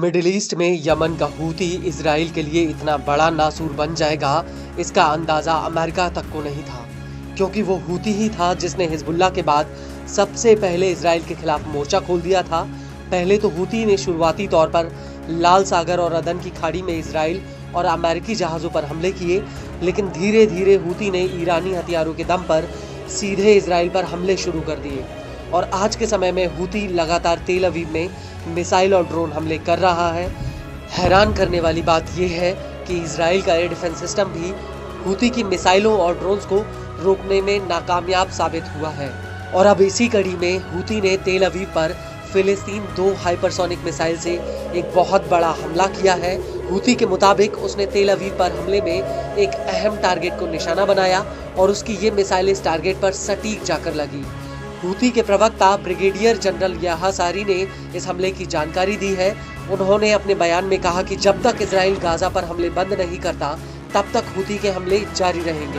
Middle east में Yemen का Houthi Israel के लिए इतना बड़ा नासूर बन जाएगा, इसका अंदाज़ा अमेरिका तक को नहीं था, क्योंकि वो हूती ही था जिसने हिजबुल्लाह के बाद सबसे पहले इजराइल के खिलाफ मोर्चा खोल दिया था। पहले तो हूती ने शुरुआती तौर पर लाल सागर और अदन की खाड़ी में इजराइल और अमेरिकी जहाज़ों पर हमले किए, लेकिन धीरे धीरे हूती ने ईरानी हथियारों के दम पर सीधे इजराइल पर हमले शुरू कर दिए और आज के समय में हूती लगातार तेल अवीव में मिसाइल और ड्रोन हमले कर रहा है। हैरान करने वाली बात यह है कि इजराइल का एयर डिफेंस सिस्टम भी हूती की मिसाइलों और ड्रोन्स को रोकने में नाकामयाब साबित हुआ है और अब इसी कड़ी में हूती ने तेल अवीव पर फिलिस्तीन 2 हाइपरसोनिक मिसाइल से एक बहुत बड़ा हमला किया है। हूती के मुताबिक उसने तेल अवीव पर हमले में एक अहम टारगेट को निशाना बनाया और उसकी ये मिसाइल इस टारगेट पर सटीक जाकर लगी। हूती के प्रवक्ता ब्रिगेडियर जनरल याह्या सारी ने इस हमले की जानकारी दी है। उन्होंने अपने बयान में कहा कि जब तक इजराइल गाजा पर हमले बंद नहीं करता, तब तक हूती के हमले जारी रहेंगे।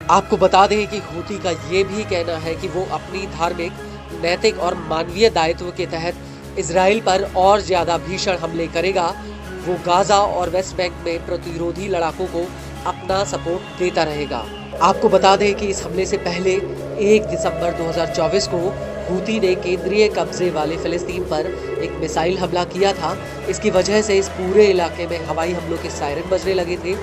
आपको बता दें कि हूती का ये भी कहना है कि वो अपनी धार्मिक, नैतिक और मानवीय दायित्व के तहत इजराइल पर और ज्यादा भीषण हमले करेगा। वो गाजा और वेस्ट बैंक में प्रतिरोधी लड़ाकों को अपना सपोर्ट देता रहेगा। आपको बता दें कि इस हमले से पहले 1 दिसंबर 2024 को हूती ने केंद्रीय कब्जे वाले फिलिस्तीन पर एक मिसाइल हमला किया था। इसकी वजह से इस पूरे इलाके में हवाई हमलों के सायरन बजने लगे थे।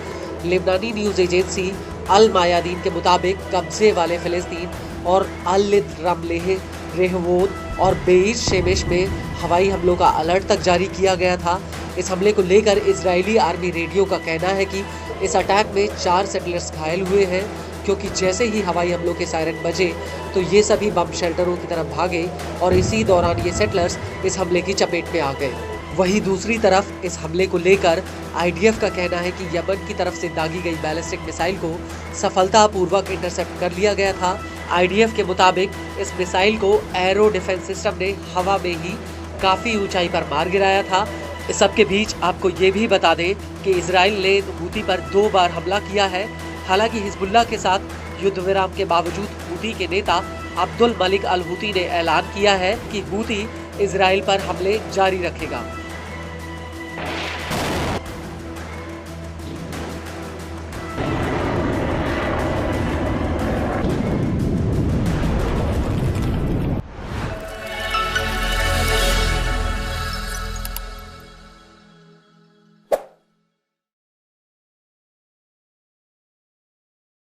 लेबनानी न्यूज़ एजेंसी अल मायादीन के मुताबिक कब्जे वाले फिलिस्तीन और अल-लिद, रमलेह, रेहवोन और बेइर शेमेश में हवाई हमलों का अलर्ट तक जारी किया गया था। इस हमले को लेकर इजरायली आर्मी रेडियो का कहना है कि इस अटैक में 4 सेटलर्स घायल हुए हैं, क्योंकि जैसे ही हवाई हमलों के सायरन बजे तो ये सभी बम शेल्टरों की तरफ भागे और इसी दौरान ये सेटलर्स इस हमले की चपेट में आ गए। वहीं दूसरी तरफ इस हमले को लेकर आईडीएफ का कहना है कि यमन की तरफ से दागी गई बैलिस्टिक मिसाइल को सफलतापूर्वक इंटरसेप्ट कर लिया गया था। आईडीएफ के मुताबिक इस मिसाइल को एरो डिफेंस सिस्टम ने हवा में ही काफी ऊंचाई पर मार गिराया था। इस सबके बीच आपको ये भी बता दें कि इजराइल ने हूती पर 2 बार हमला किया है। हालांकि हिजबुल्लाह के साथ युद्ध विराम के बावजूद हूती के नेता अब्दुल मलिक अल हूती ने ऐलान किया है कि हूती इजराइल पर हमले जारी रखेगा।